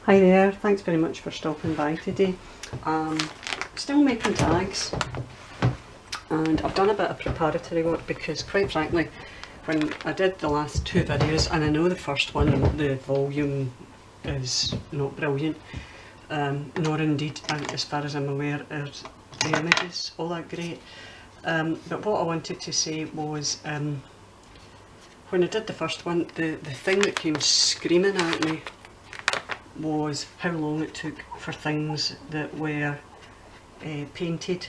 Hi there, thanks very much for stopping by today. Still making tags, and I've done a bit of preparatory work because quite frankly when I did the last two videos, and I know the first one, the volume is not brilliant, nor indeed, as far as I'm aware, are the images all that great, but what I wanted to say was when I did the first one, the thing that came screaming at me was how long it took for things that were painted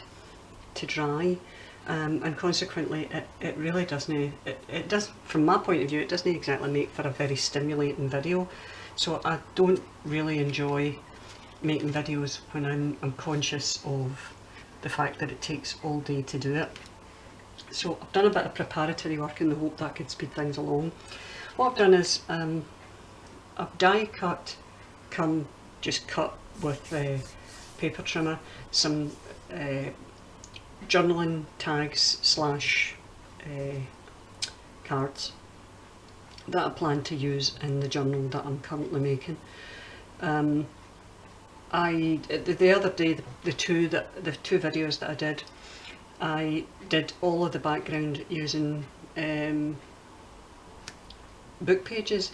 to dry, and consequently it really doesn't, it does, from my point of view, it doesn't exactly make for a very stimulating video. So I don't really enjoy making videos when I'm conscious of the fact that it takes all day to do it. So I've done a bit of preparatory work in the hope that I could speed things along. What I've done is I've die cut, just cut with paper trimmer, some journaling tags slash cards that I plan to use in the journal that I'm currently making. The other day, the two videos that I did all of the background using book pages,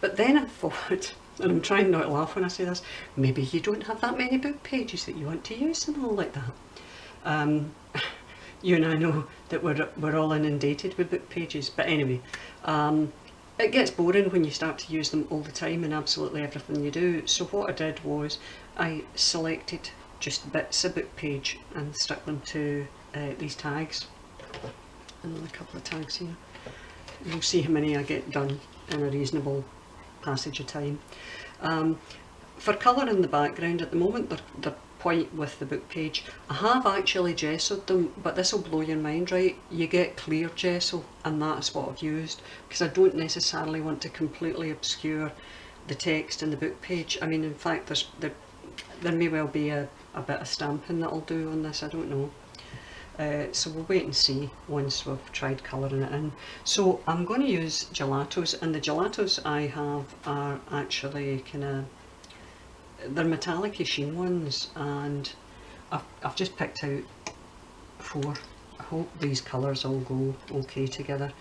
but then I thought, and I'm trying not to laugh when I say this, maybe you don't have that many book pages that you want to use them all like that. You and I know that we're all inundated with book pages, but anyway, it gets boring when you start to use them all the time in absolutely everything you do. So what I did was I selected just bits of book page and stuck them to these tags, and then a couple of tags here. You'll see how many I get done in a reasonable passage of time. For colour in the background, at the moment they're white with the book page. I have actually gessoed them, but this will blow your mind, right? You get clear gesso, and that's what I've used, because I don't necessarily want to completely obscure the text in the book page. I mean, in fact, there may well be a bit of stamping that I'll do on this, I don't know. So we'll wait and see once we've tried colouring it in. So I'm going to use gelatos, and the gelatos I have are actually kind of, they're metallic sheen ones, and I've just picked out 4. I hope these colours all go okay together.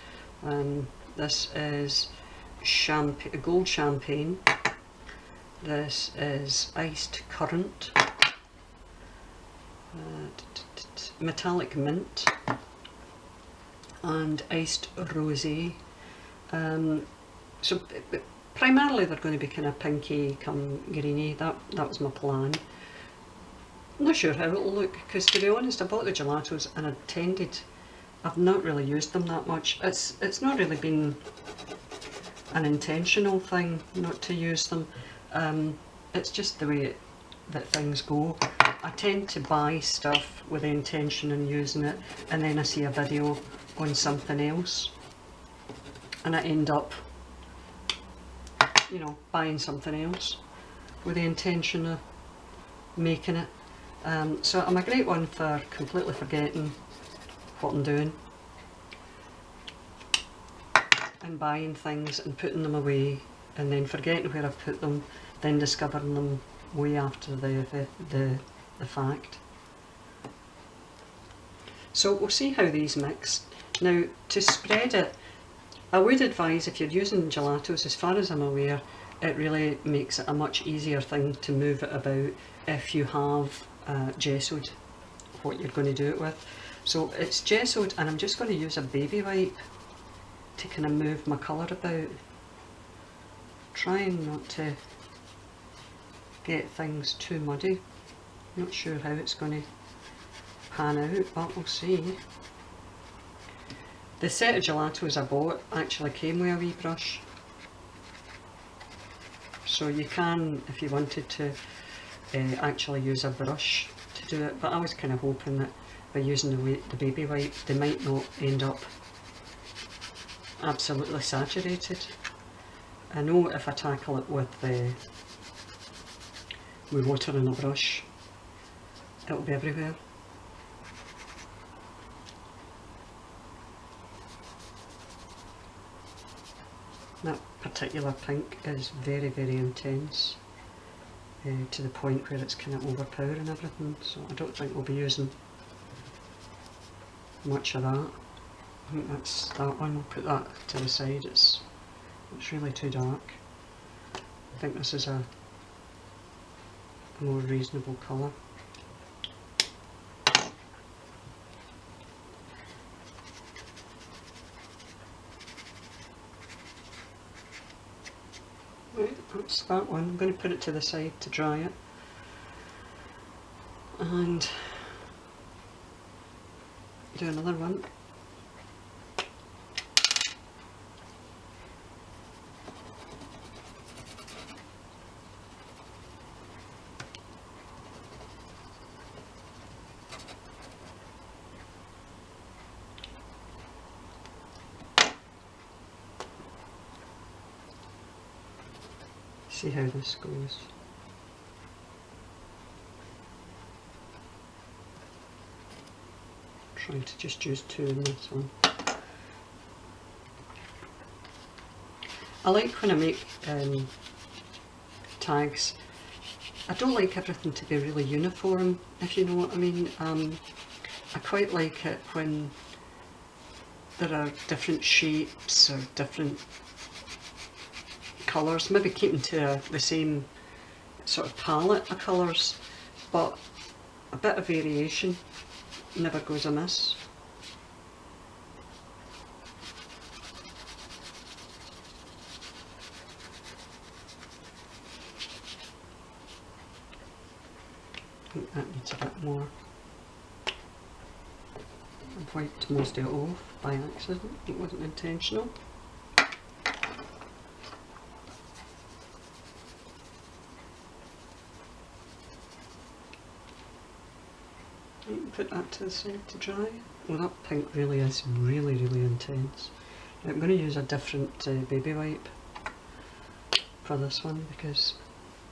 This is gold champagne, this is iced currant, metallic mint, and iced rosé. So primarily they're going to be kind of pinky come greeny. That was my plan. I'm not sure how it'll look, because to be honest, I bought the gelatos and I've not really used them that much. It's not really been an intentional thing not to use them. It's just the way that things go. I tend to buy stuff with the intention in using it, and then I see a video on something else and I end up, you know, buying something else with the intention of making it. So I'm a great one for completely forgetting what I'm doing and buying things and putting them away, and then forgetting where I've put them, then discovering them way after the fact. So we'll see how these mix. Now, to spread it, I would advise, if you're using gelatos, as far as I'm aware, it really makes it a much easier thing to move it about if you have gessoed what you're going to do it with. So it's gessoed, and I'm just going to use a baby wipe to kind of move my colour about, trying not to get things too muddy. Not sure how it's going to pan out, but we'll see. The set of gelatos I bought actually came with a wee brush, so you can, if you wanted to, actually use a brush to do it, but I was kind of hoping that by using the baby wipe they might not end up absolutely saturated. I know if I tackle it with water and a brush, it'll be everywhere. That particular pink is very, very intense. to the point where it's kind of overpowering everything, so I don't think we'll be using much of that. I think that's that one. We'll put that to the side. It's really too dark. I think this is a more reasonable colour. Right, that's that one. I'm going to put it to the side to dry it. And do another one. See how this goes. Trying to just use two in this one. I like when I make tags, I don't like everything to be really uniform, if you know what I mean. I quite like it when there are different shapes or different colours, maybe keeping to the same sort of palette of colours, but a bit of variation never goes amiss. I think that needs a bit more. I've wiped most of it off by accident, it wasn't intentional. Put that to the side to dry. Well, that pink really is really intense. I'm going to use a different baby wipe for this one because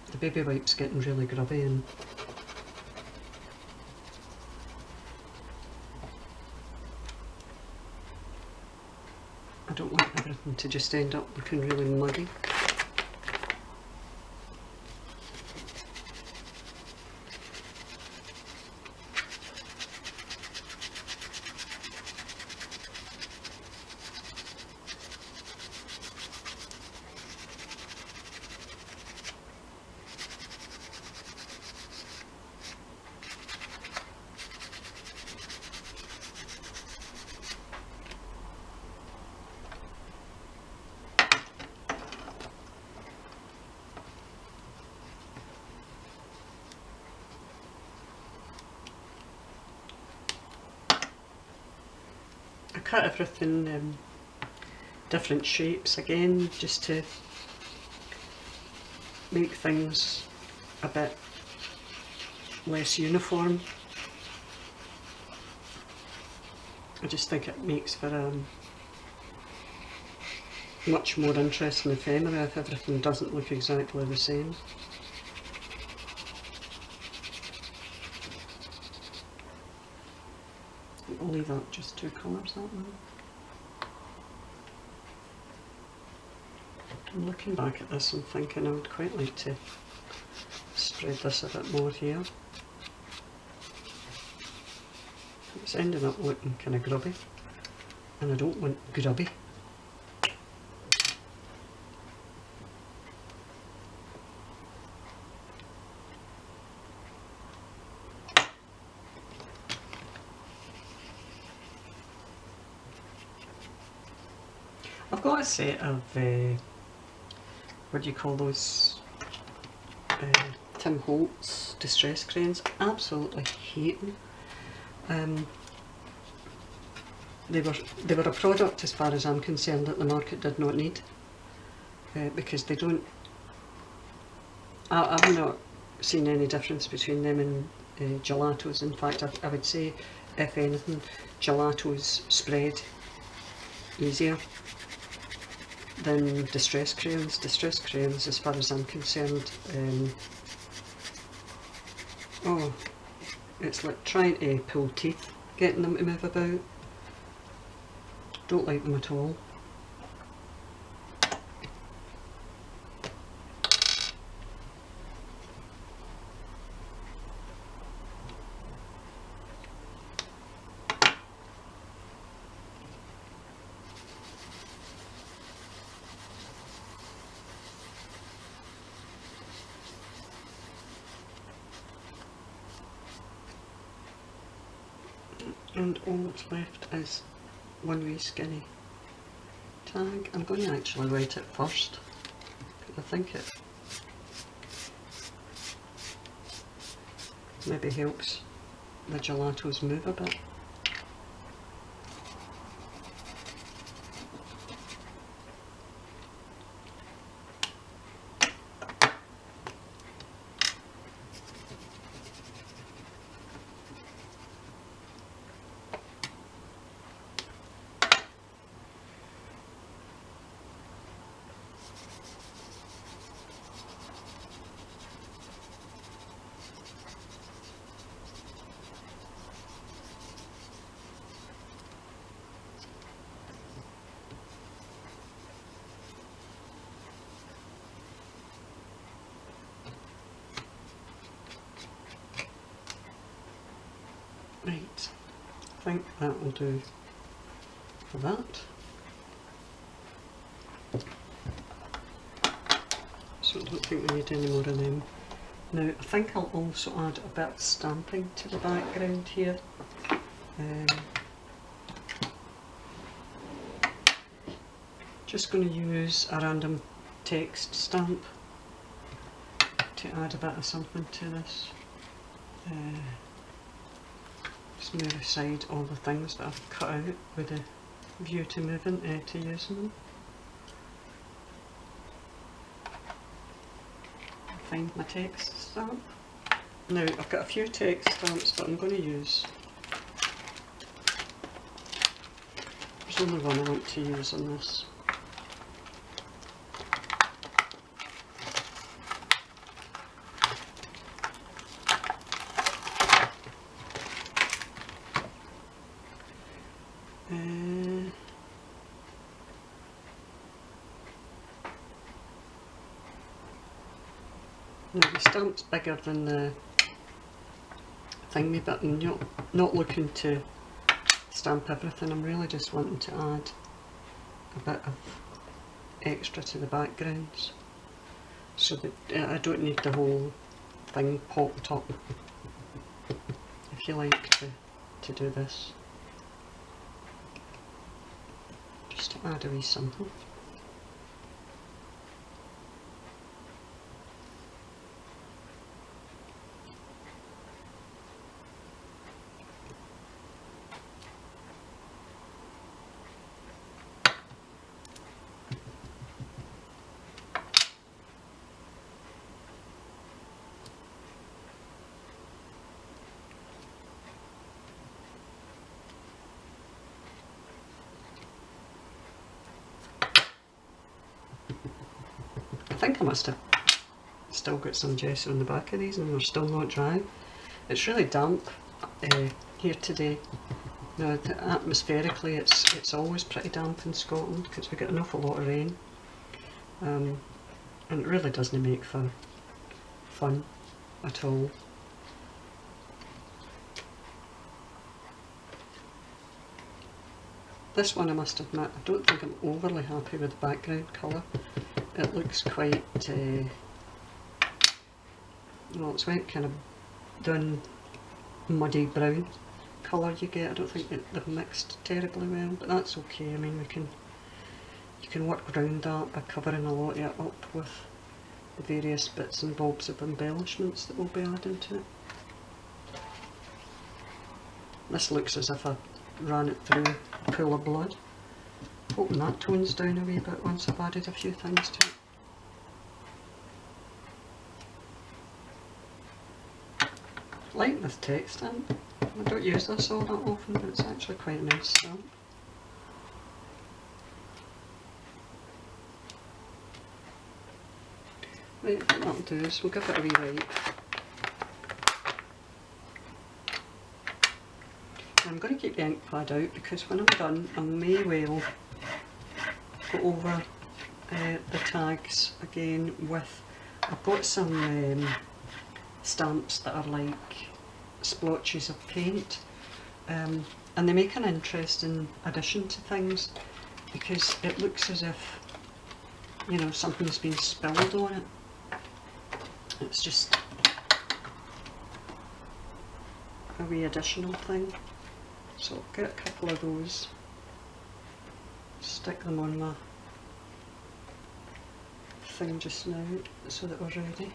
the baby wipe's getting really grubby and I don't want everything to just end up looking really muddy. Cut everything different shapes again, just to make things a bit less uniform. I just think it makes for a much more interesting ephemera if everything doesn't look exactly the same. I'll leave that just two colours, that one. I'm looking back at this and thinking I would quite like to spread this a bit more here. It's ending up looking kind of grubby, and I don't want grubby. I've got a set of, what do you call those, Tim Holtz distress crayons. Absolutely hate them. They were a product, as far as I'm concerned, that the market did not need, because they don't, I've not seen any difference between them and gelatos. In fact, I would say, if anything, gelatos spread easier than distress crayons. Distress crayons, as far as I'm concerned, oh, it's like trying to pull teeth, getting them to move about. Don't like them at all. And all that's left is one wee skinny tag. I'm going to actually wet it first, because I think it maybe helps the gelatos move a bit. Right, I think that will do for that. So I don't think we need any more of them. Now I think I'll also add a bit of stamping to the background here. Just going to use a random text stamp to add a bit of something to this. Just move aside all the things that I've cut out with a view to moving, to using them. Find my text stamp. Now I've got a few text stamps, but I'm going to use, there's only one I want to use on this. Now the stamp's bigger than the thingy, but I'm not looking to stamp everything. I'm really just wanting to add a bit of extra to the backgrounds, so that I don't need the whole thing popped up, if you like, to do this. Just to add a wee something. I think I must have still got some gesso on the back of these and they're still not dry. It's really damp here today. Now, atmospherically it's always pretty damp in Scotland because we get an awful lot of rain, and it really doesn't make for fun at all. This one, I must admit, I don't think I'm overly happy with the background colour. It looks quite, well, it's went kind of done muddy brown colour you get. I don't think they've mixed terribly well, but that's okay. I mean, you can work around that by covering a lot of it up with the various bits and bobs of embellishments that we'll be adding to it. This looks as if I ran it through a pool of blood. Hoping that tones down a wee bit once I've added a few things to it. Like this text stamp, I don't use this all that often, but it's actually quite a nice stamp. Right, what that'll do is we'll give it a wee wipe. I'm going to keep the ink pad out because when I'm done I may well go over the tags again with, I've got some stamps that are like splotches of paint, and they make an interesting addition to things because it looks as if, you know, something's been spilled on it. It's just a wee additional thing. So I'll get a couple of those, stick them on my thing just now so that we're ready.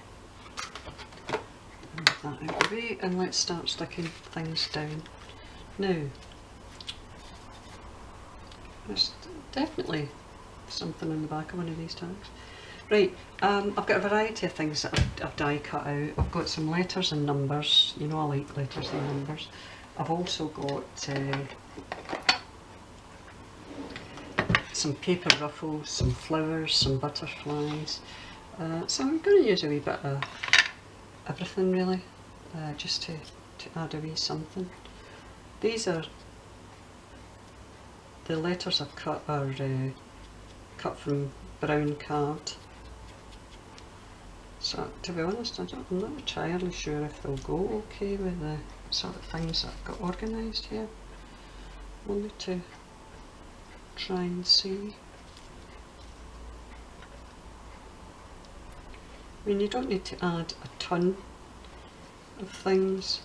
Move that out of the way, and let's start sticking things down. Now, there's definitely something in the back of one of these tags. Right, I've got a variety of things that I've die cut out. I've got some letters and numbers, you know I like letters and numbers. I've also got some paper ruffles, some flowers, some butterflies. So I'm going to use a wee bit of everything really, just to add a wee something. These are, the letters I've cut are cut from brown card. So to be honest, I'm not entirely sure if they'll go okay with the sort of things that I've got organised here. We'll need to try and see. I mean, you don't need to add a ton of things,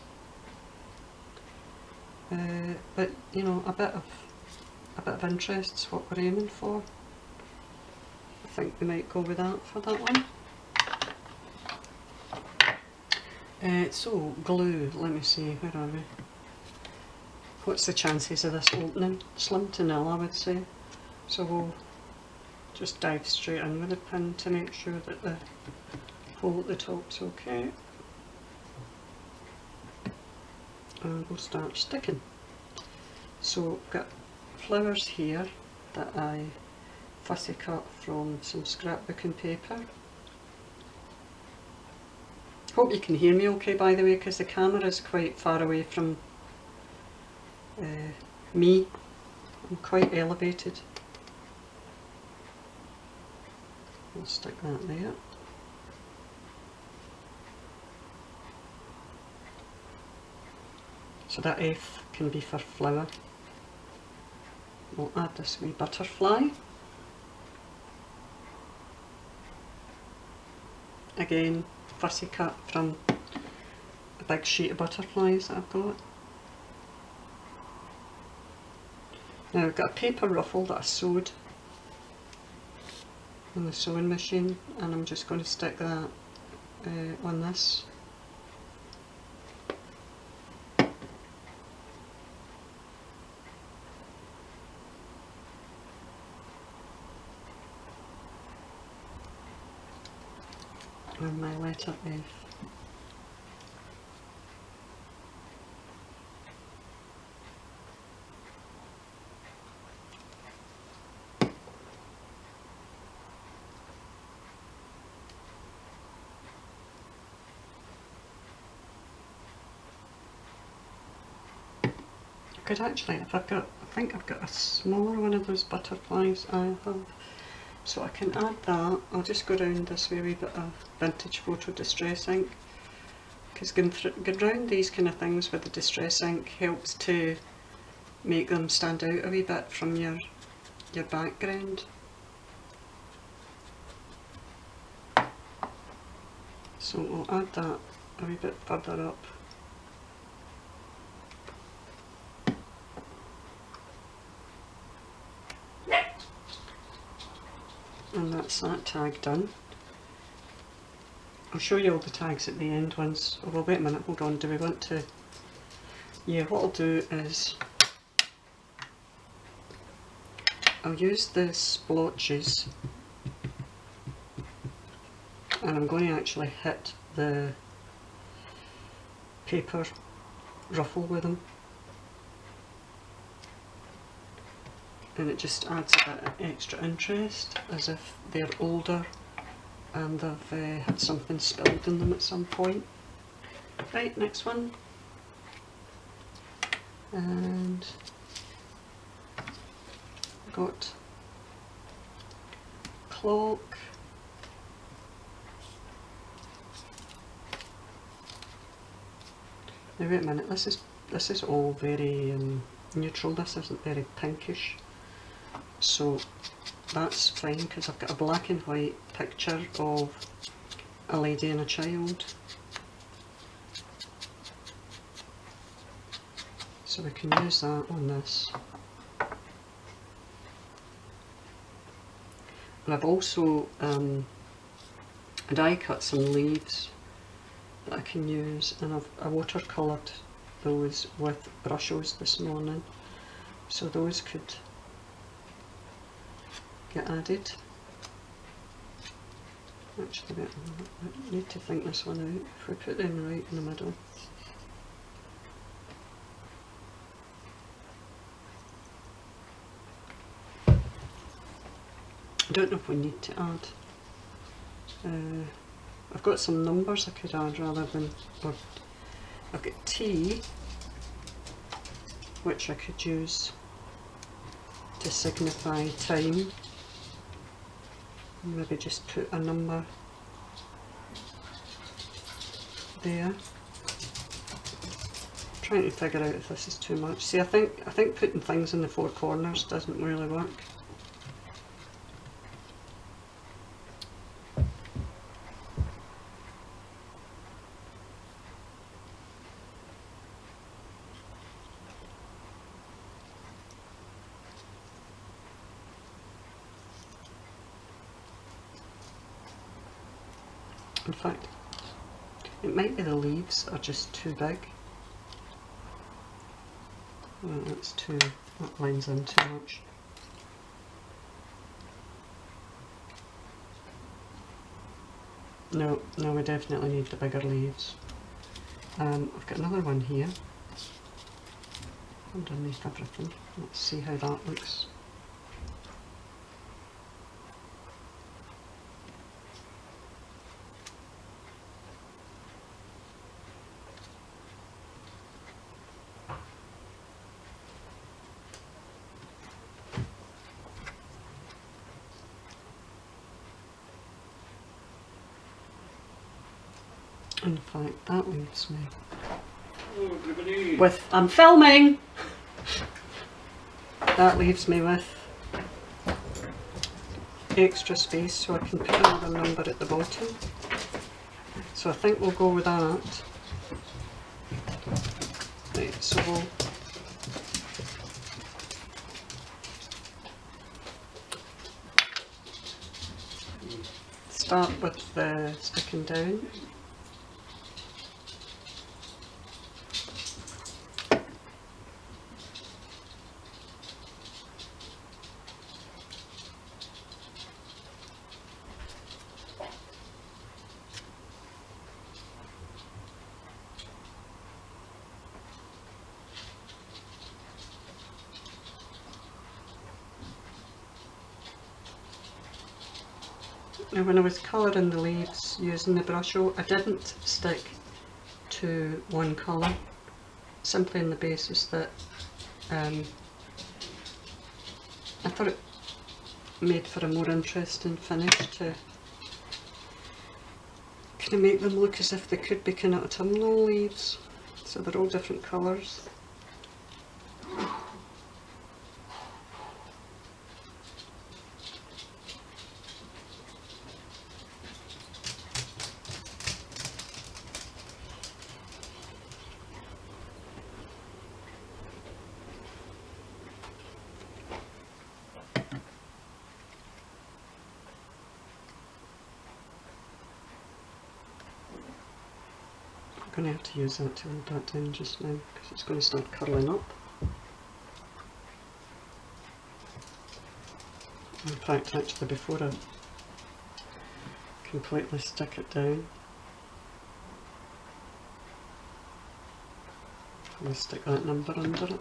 but you know, a bit of interest is what we're aiming for. I think we might go with that for that one. So glue, let me see, where are we? What's the chances of this opening? Slim to nil, I would say. So we'll just dive straight in with the pin to make sure that the hole at the top's okay. And we'll start sticking. So I've got flowers here that I fussy cut from some scrapbooking paper. Hope you can hear me okay, by the way, because the camera is quite far away from me. I'm quite elevated. I'll stick that there. So that F can be for flower. We'll add this wee butterfly. Again, fussy cut from a big sheet of butterflies that I've got. Now I've got a paper ruffle that I sewed on the sewing machine, and I'm just going to stick that on this. And my letter F. I could actually, if I've got, I think I've got a smaller one of those butterflies I have, so I can add that. I'll just go around this wee bit of vintage photo distress ink, because going round these kind of things with the distress ink helps to make them stand out a wee bit from your background. So we'll add that a wee bit further up. And that's that tag done. I'll show you all the tags at the end once. Oh, well, wait a minute, hold on, do we want to? Yeah, what I'll do is I'll use the splotches, and I'm going to actually hit the paper ruffle with them, and it just adds a bit of extra interest, as if they're older and they've had something spilled in them at some point. Right, next one. And got clock. Now wait a minute, this is all very neutral, this isn't very pinkish. So that's fine, because I've got a black and white picture of a lady and a child. So we can use that on this. And I've also die cut some leaves that I can use, and I watercoloured those with brushes this morning, so those could get added. Actually, I need to think this one out. If we put them right in the middle. I don't know if we need to add. I've got some numbers I could add rather than, or I've got T, which I could use to signify time. Maybe just put a number there. I'm trying to figure out if this is too much. See, I think putting things in the four corners doesn't really work. In fact, it might be the leaves are just too big. Well, that lines in too much. No, we definitely need the bigger leaves. I've got another one here underneath everything. Let's see how that looks. In fact, that leaves me with, I'm filming! That leaves me with extra space so I can put another number at the bottom. So I think we'll go with that. Right, so we'll start with the sticking down. Now when I was colouring the leaves using the brush, I didn't stick to one colour, simply on the basis that I thought it made for a more interesting finish to kind of make them look as if they could be kind of autumnal leaves, so they're all different colours. I'm going to have to use that to hold that down just now because it's going to start curling up. In fact, actually, before I completely stick it down, I'm going to stick that number under it.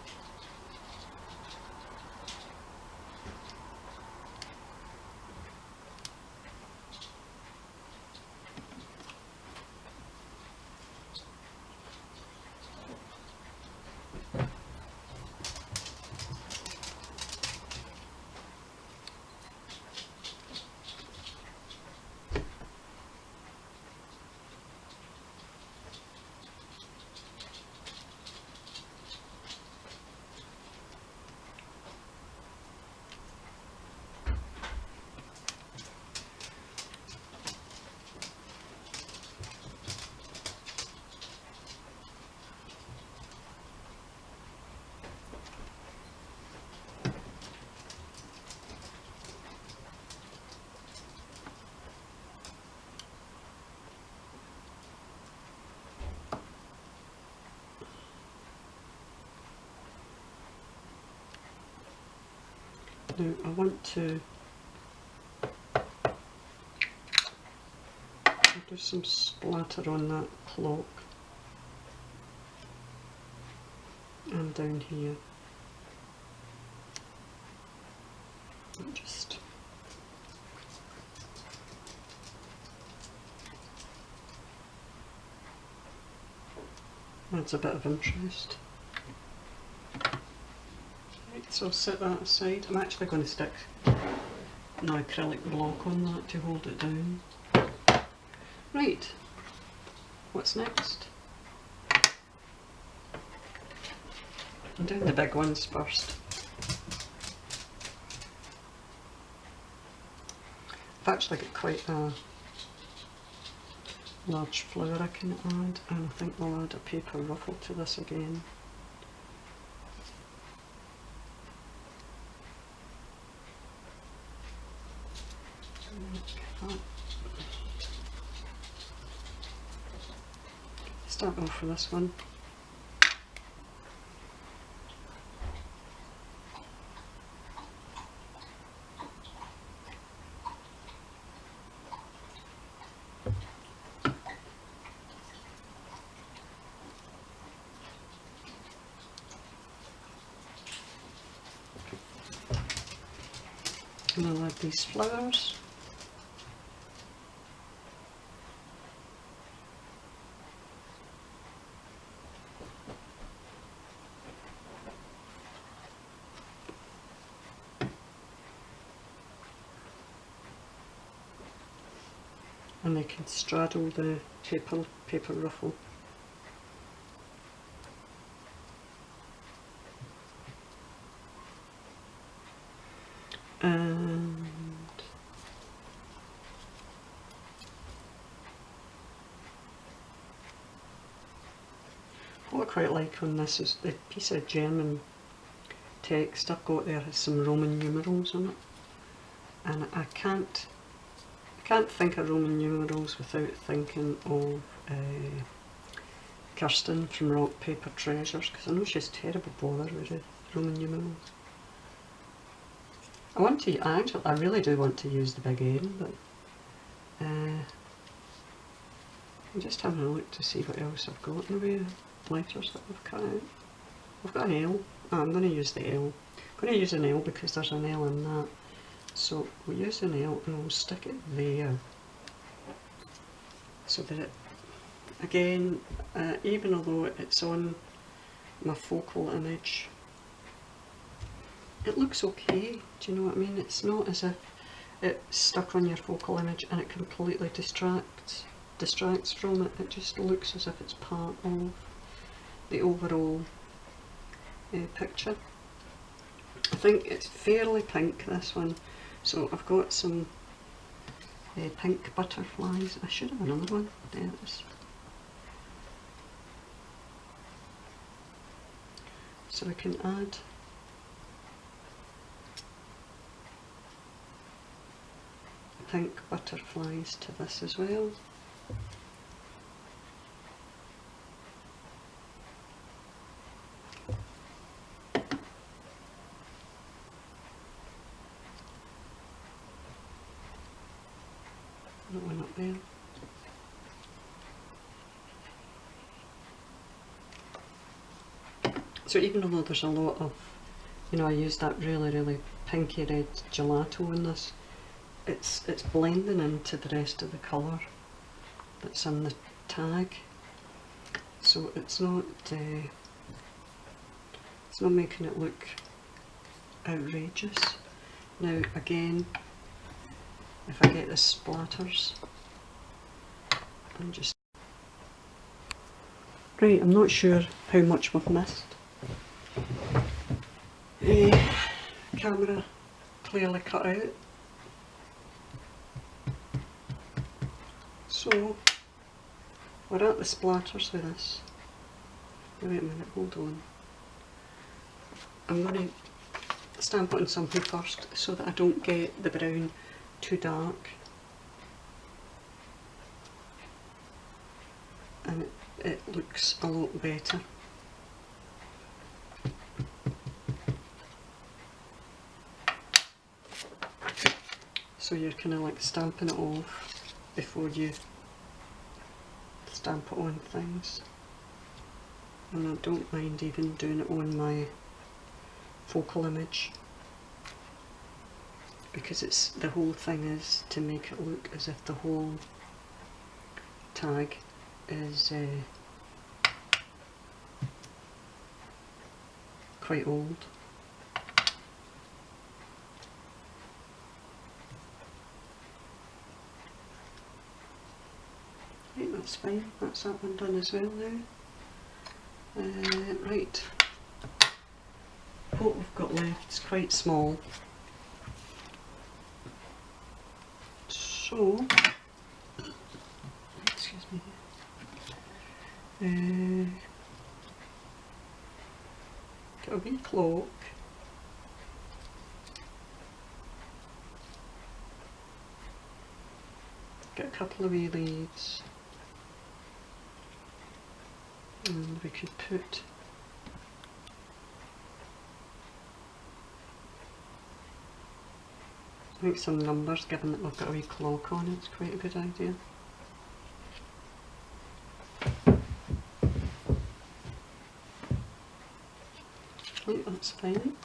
Now I want to do some splatter on that clock and down here. Just adds a bit of interest. Right, so I'll set that aside. I'm actually going to stick an acrylic block on that to hold it down. Right, what's next? I'm doing the big ones first. I've actually got quite a large flower I can add, and I think I'll add a paper ruffle to this again. Start off with this one. And I'll add these flowers. And they can straddle the paper ruffle. And what I quite like on this is the piece of German text I've got there has some Roman numerals on it, and I can't think of Roman numerals without thinking of Kirsten from Rock Paper Treasures, because I know she's terrible bother with the Roman numerals. I really do want to use the big N, but I'm just having a look to see what else I've got in the way of letters that I've cut out. I've got an L. Oh, I'm going to use the L. I'm going to use an L because there's an L in that. So we'll use an L and we'll stick it there. So that it, again, even although it's on my focal image, it looks okay. Do you know what I mean? It's not as if it's stuck on your focal image and it completely distracts from it. It just looks as if it's part of the overall picture. I think it's fairly pink, this one, so I've got some pink butterflies. I should have another one. There it is. So we can add pink butterflies to this as well. That one up there. So even though there's a lot of, you know, I used that really pinky red gelato in this, it's blending into the rest of the colour that's in the tag, so it's not making it look outrageous. Now again, if I get the splatters, I'm just right. I'm not sure how much we've missed. Camera clearly cut out. So we're at the splatters with this. Wait a minute, hold on. I'm going to stamp it on something first so that I don't get the brown too dark. And it looks a lot better. So you're kind of like stamping it off before you stamp it on things. And I don't mind even doing it on my focal image, because it's, the whole thing is to make it look as if the whole tag is quite old. Right, that's fine, that's that one done as well now. Right, what we've got left is quite small, so, excuse me, got a wee cloak, got a couple of wee leaves, and we could put I think some numbers, given that we've got a wee clock on it, it's quite a good idea. Right, that's fine.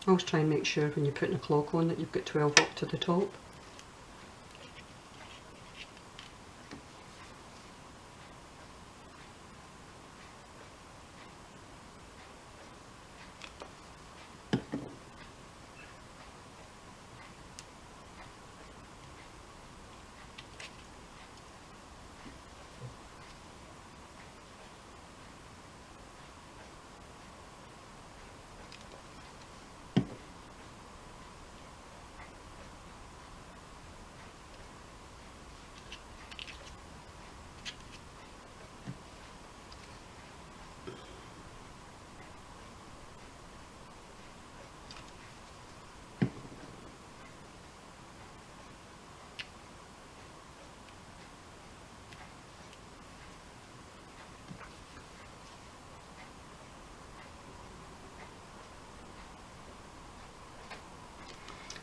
Always try and make sure when you're putting a clock on that you've got 12 up to the top.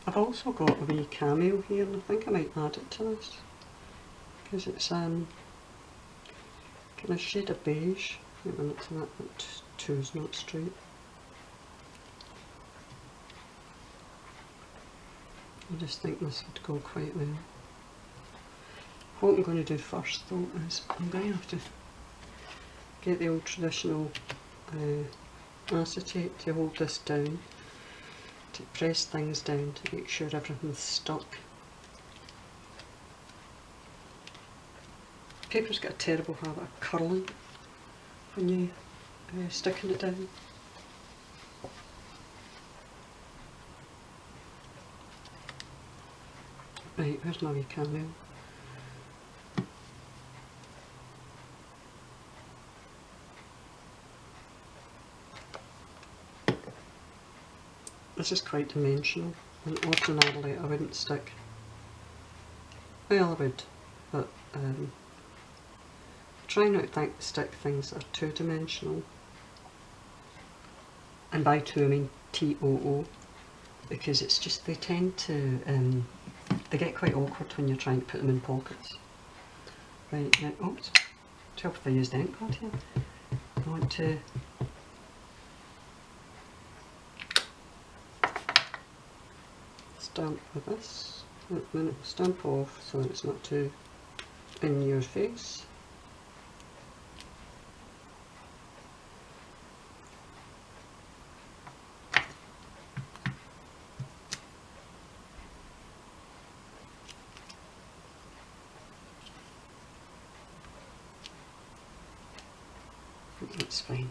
I've also got a wee cameo here, and I think I might add it to this, because it's kind of shade of beige. Wait a minute, that two's not straight. I just think this would go quite well. What I'm going to do first though is I'm going to have to get the old traditional acetate to hold this down, to press things down to make sure everything's stuck. Paper's got a terrible habit of curling when you sticking it down. Right, where's my wee cameo? This is quite dimensional, and ordinarily I wouldn't stick, well I would, but try not to stick things that are two dimensional, and by two I mean TOO, because it's just, they tend to, they get quite awkward when you're trying to put them in pockets. Right, now, oops, tell if I used ink pad here. I want to stamp with this, and then it will stamp off so that it's not too in your face. That's fine.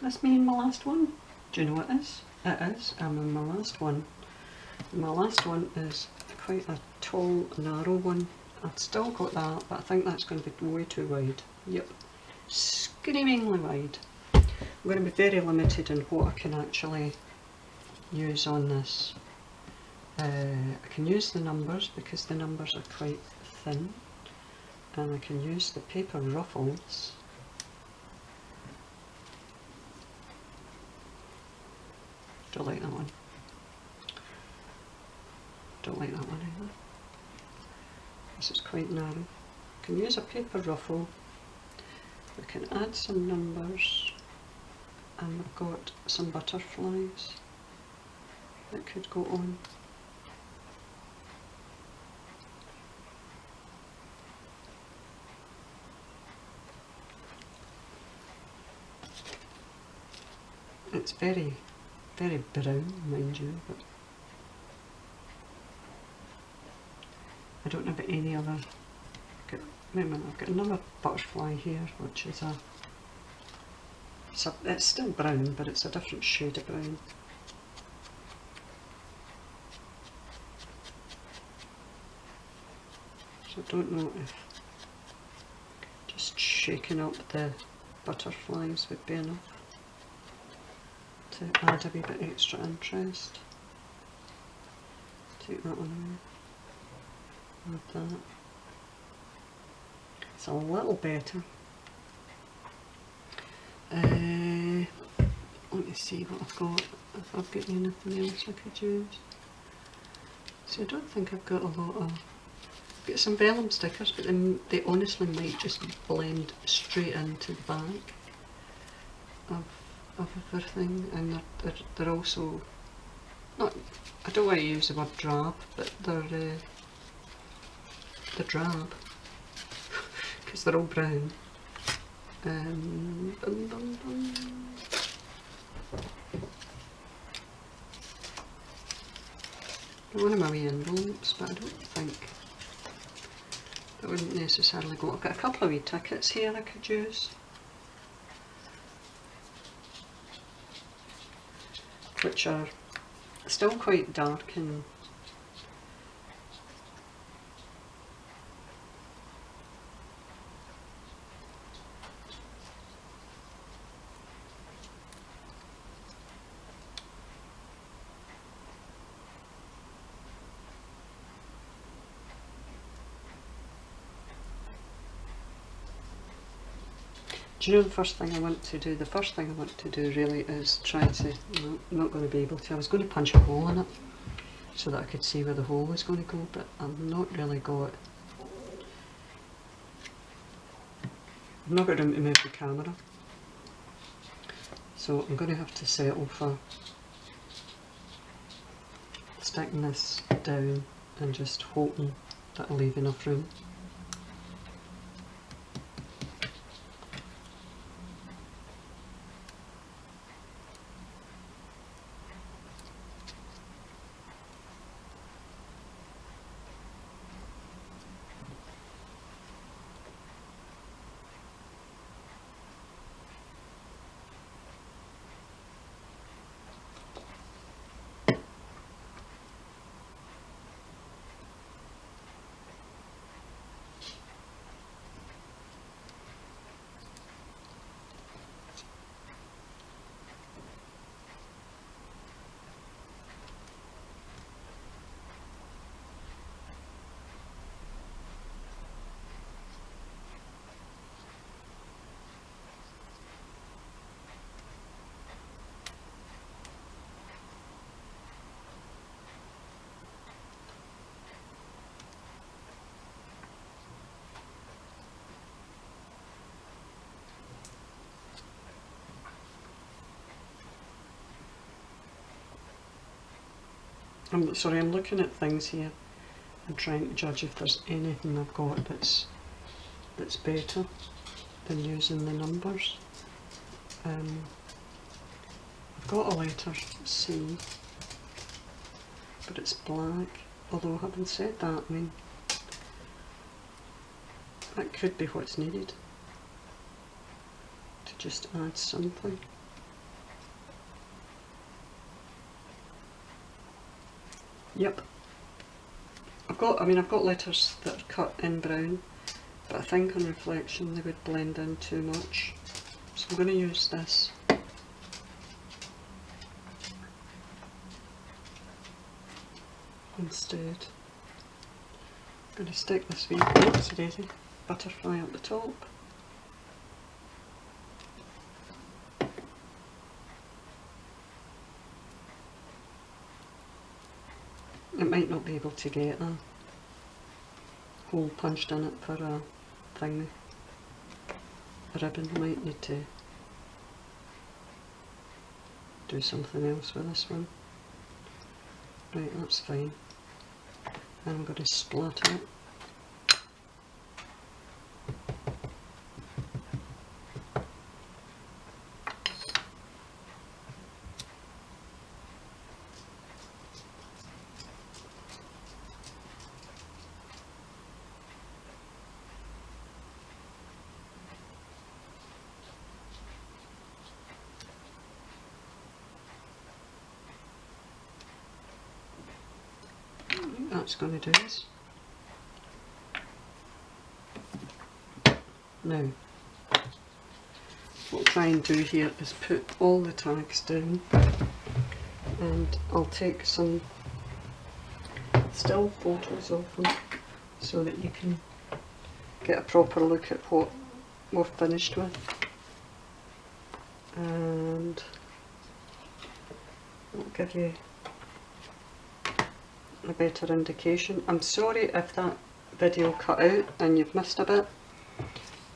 This being my last one. Do you know what it is? It is. I'm in my last one. My last one is quite a tall, narrow one. I've still got that, but I think that's going to be way too wide. Yep. Screamingly wide. I'm going to be very limited in what I can actually use on this. I can use the numbers because the numbers are quite thin, and I can use the paper ruffles don't like that one. Don't like that one either. This is quite narrow. I can use a paper ruffle. We can add some numbers, and we've got some butterflies that could go on. It's very, very brown, mind you, but I don't have any other. Wait a minute, I've got another butterfly here, which is it's still brown, but it's a different shade of brown. So I don't know if just shaking up the butterflies would be enough to add a wee bit extra interest. Take that one away. Add that. It's a little better. Let me see what I've got, if I've got anything else I could use. So I don't think I've got a lot of... I've got some vellum stickers, but they honestly might just blend straight into the back of everything, and they're also not, I don't want to use the word drab, but they're drab because they're all brown. Bum, bum, bum. One of my wee envelopes, but I don't think that wouldn't necessarily go. I've got a couple of wee tickets here I could use, which are still quite dark and do you know the first thing I want to do? The first thing I want to do really is try to, no, I'm not going to be able to, I was going to punch a hole in it so that I could see where the hole was going to go, but I've not really got, I've not got room to move the camera, so I'm going to have to settle for sticking this down and just hoping that I'll leave enough room. I'm sorry, I'm looking at things here and trying to judge if there's anything I've got that's better than using the numbers. I've got a letter C, but it's black, although having said that, I mean, that could be what's needed to just add something. Yep. I've got letters that are cut in brown, but I think on reflection they would blend in too much. So I'm going to use this. instead. I'm going to stick this wee oopsie daisy butterfly up the top. It might not be able to get a hole punched in it for a thingy. A ribbon. Might need to do something else with this one. Right, that's fine. And I'm going to splat it. That's going to do this. Now, what I'll try and do here is put all the tags down, and I'll take some still photos of them so that you can get a proper look at what we're finished with, and I'll give you a better indication. I'm sorry if that video cut out and you've missed a bit.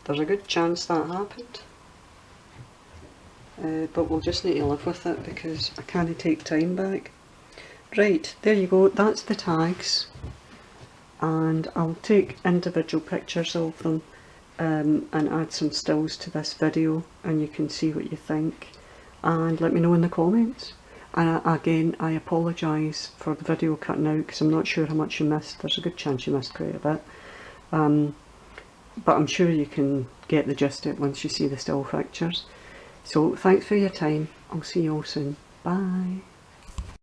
There's a good chance that happened, but we'll just need to live with it because I can't take time back. Right, there you go, that's the tags, and I'll take individual pictures of them and add some stills to this video, and you can see what you think and let me know in the comments. And again, I apologise for the video cutting out because I'm not sure how much you missed. There's a good chance you missed quite a bit. But I'm sure you can get the gist of it once you see the still pictures. So thanks for your time. I'll see you all soon. Bye.